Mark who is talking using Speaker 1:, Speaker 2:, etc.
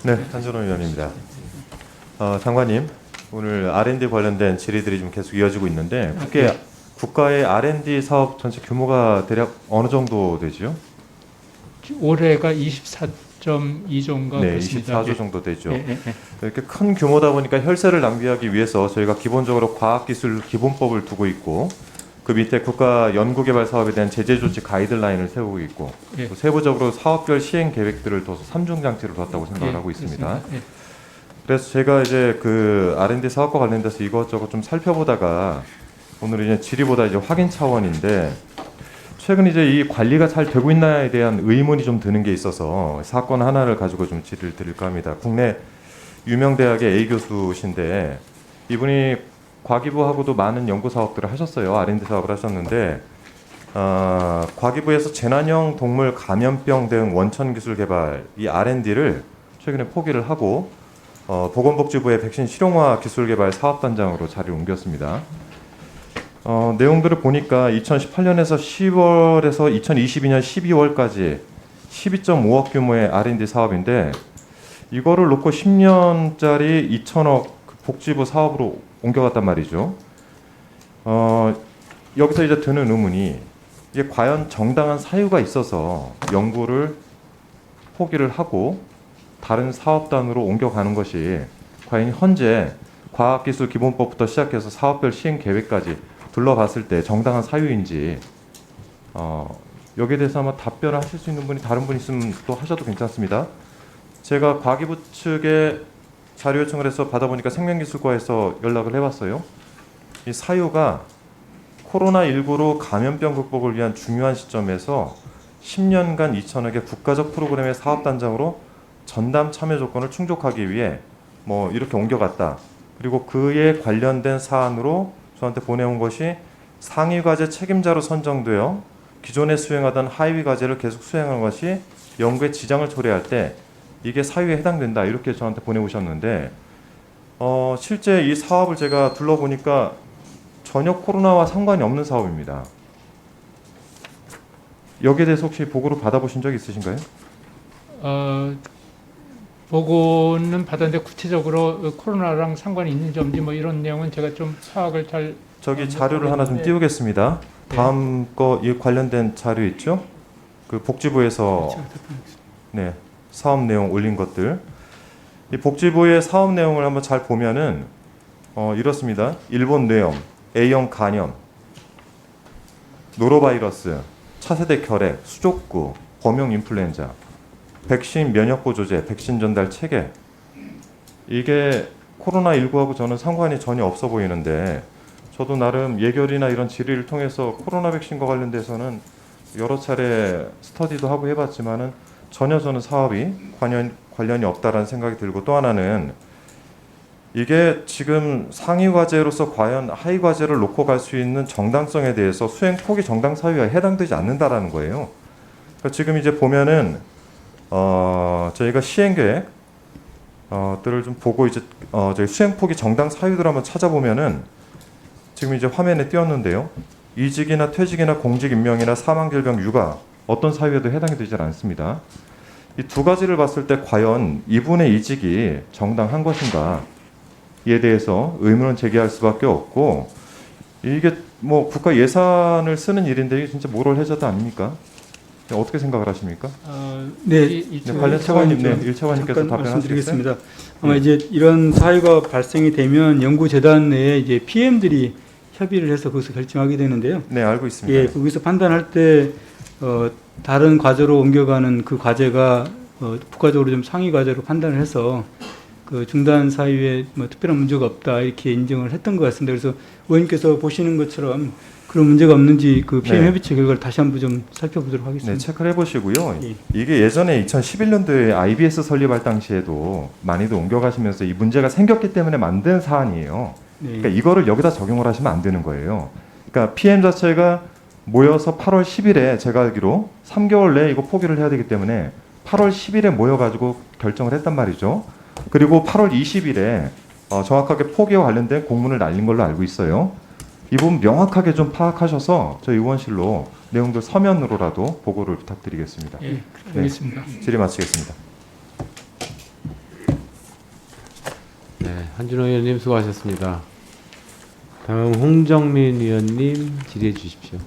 Speaker 1: 네, 한준호 의원입니다. 장관님, 오늘 R&D 관련된 질의들이 좀 계속 이어지고 있는데 국가의 R&D 사업 전체 규모가 대략 어느 정도 되죠?
Speaker 2: 올해가 24.2조인가
Speaker 1: 네,
Speaker 2: 그렇습니다.
Speaker 1: 24조 정도 되죠.
Speaker 2: 예.
Speaker 1: 이렇게 큰 규모다 보니까 혈세를 낭비하기 위해서 저희가 기본적으로 과학기술 기본법을 두고 있고 그 밑에 국가 연구개발 사업에 대한 제재 조치 가이드라인을 세우고 있고
Speaker 2: 예.
Speaker 1: 또 세부적으로 사업별 시행 계획들을 둬서 삼중 장치를 뒀다고 생각을 하고 있습니다.
Speaker 2: 예.
Speaker 1: 그래서 제가 이제 그 R&D 사업과 관련돼서 이것저것 좀 살펴보다가 오늘 이제 질의보다 이제 확인 차원인데 최근 이제 이 관리가 잘 되고 있나에 대한 의문이 좀 드는 게 있어서 사건 하나를 가지고 좀 질의를 드릴까 합니다. 국내 유명 대학의 A 교수신데 이분이 과기부하고도 많은 연구 사업들을 하셨어요. R&D 사업을 하셨는데 과기부에서 재난형 동물 감염병 대응 원천 기술 개발 이 R&D를 최근에 포기를 하고 보건복지부의 백신 실용화 기술 개발 사업단장으로 자리를 옮겼습니다. 내용들을 보니까 2018년에서 10월에서 2022년 12월까지 12.5억 규모의 R&D 사업인데 이거를 놓고 10년짜리 2천억 복지부 사업으로 옮겨갔단 말이죠. 여기서 이제 드는 의문이 이게 과연 정당한 사유가 있어서 연구를 포기를 하고 다른 사업단으로 옮겨가는 것이 과연 현재 과학기술기본법부터 시작해서 사업별 시행 계획까지 둘러봤을 때 정당한 사유인지 여기에 대해서 아마 답변을 하실 수 있는 분이 다른 분 있으면 또 하셔도 괜찮습니다. 제가 과기부 측에 자료 요청을 해서 받아보니까 생명기술과에서 연락을 해봤어요. 이 사유가 코로나19로 감염병 극복을 위한 중요한 시점에서 10년간 2천억의 국가적 프로그램의 사업단장으로 전담 참여 조건을 충족하기 위해 뭐 이렇게 옮겨갔다. 그리고 그에 관련된 사안으로 저한테 보내온 것이 상위과제 책임자로 선정되어 기존에 수행하던 하위과제를 계속 수행하는 것이 연구에 지장을 초래할 때 이게 사유에 해당된다 이렇게 저한테 보내오셨는데 실제 이 사업을 제가 둘러보니까 전혀 코로나와 상관이 없는 사업입니다. 여기에 대해서 혹시 보고를 받아보신 적 있으신가요?
Speaker 2: 보고는 받았는데 구체적으로 코로나랑 상관이 있는지 없는지 뭐 이런 내용은 제가 좀 파악을 잘
Speaker 1: 저기 자료를 하나 좀 띄우겠습니다. 다음 거 이 관련된 자료 있죠? 그 복지부에서 네, 사업 내용 올린 것들. 이 복지부의 사업 내용을 한번 잘 보면은 이렇습니다. 일본 뇌염, A형 간염, 노로바이러스, 차세대 결핵, 수족구, 범용 인플루엔자, 백신 면역 보조제, 백신 전달 체계. 이게 코로나19하고 저는 상관이 전혀 없어 보이는데 저도 나름 예결이나 이런 질의를 통해서 코로나 백신과 관련돼서는 여러 차례 스터디도 하고 해봤지만은 전혀 저는 사업이 관련이 없다라는 생각이 들고 또 하나는 이게 지금 상위 과제로서 과연 하위 과제를 놓고 갈 수 있는 정당성에 대해서 수행 포기 정당 사유에 해당되지 않는다라는 거예요. 그러니까 지금 이제 보면은 저희가 시행 계획 들을 좀 보고 이제 저희 수행 포기 정당 사유들 한번 찾아보면은 지금 이제 화면에 띄웠는데요. 이직이나 퇴직이나 공직 임명이나 사망 질병 육아 어떤 사유에도 해당이 되지 않습니다. 이 두 가지를 봤을 때 과연 이분의 이직이 정당한 것인가에 대해서 의문을 제기할 수밖에 없고 이게 뭐 국가 예산을 쓰는 일인데 이게 진짜 모럴 해저드 아닙니까? 어떻게 생각을 하십니까?
Speaker 3: 네,
Speaker 1: 관련 차관님, 네, 1차관님께서 답변하시겠어요?
Speaker 3: 말씀드리겠습니다. 아마 이제 이런 사유가 발생이 되면 연구재단 내에 이제 PM들이 협의를 해서 거기서 결정하게 되는데요.
Speaker 1: 네, 알고 있습니다.
Speaker 3: 예, 거기서 판단할 때 다른 과제로 옮겨가는 그 과제가 국가적으로 좀 상위 과제로 판단을 해서 그 중단 사유에 뭐 특별한 문제가 없다 이렇게 인정을 했던 것 같습니다. 그래서 의원님께서 보시는 것처럼 그런 문제가 없는지 그 PM
Speaker 1: 네.
Speaker 3: 협의체 결과를 다시 한번 좀 살펴보도록 하겠습니다.
Speaker 1: 네, 체크를 해보시고요.
Speaker 3: 예.
Speaker 1: 이게 예전에 2011년도에 IBS 설립할 당시에도 많이들 옮겨가시면서 이 문제가 생겼기 때문에 만든 사안이에요.
Speaker 3: 네.
Speaker 1: 그러니까 이거를 여기다 적용을 하시면 안 되는 거예요. 그러니까 PM 자체가 모여서 8월 10일에 제가 알기로 3개월 내에 이거 포기를 해야 되기 때문에 8월 10일에 모여가지고 결정을 했단 말이죠. 그리고 8월 20일에 정확하게 포기와 관련된 공문을 날린 걸로 알고 있어요. 이 부분 명확하게 좀 파악하셔서 저희 의원실로 내용들 서면으로라도 보고를 부탁드리겠습니다.
Speaker 2: 예, 알겠습니다.
Speaker 1: 질의 마치겠습니다.
Speaker 4: 네, 한준호 의원님 수고하셨습니다. 다음 홍정민 의원님 질의해 주십시오.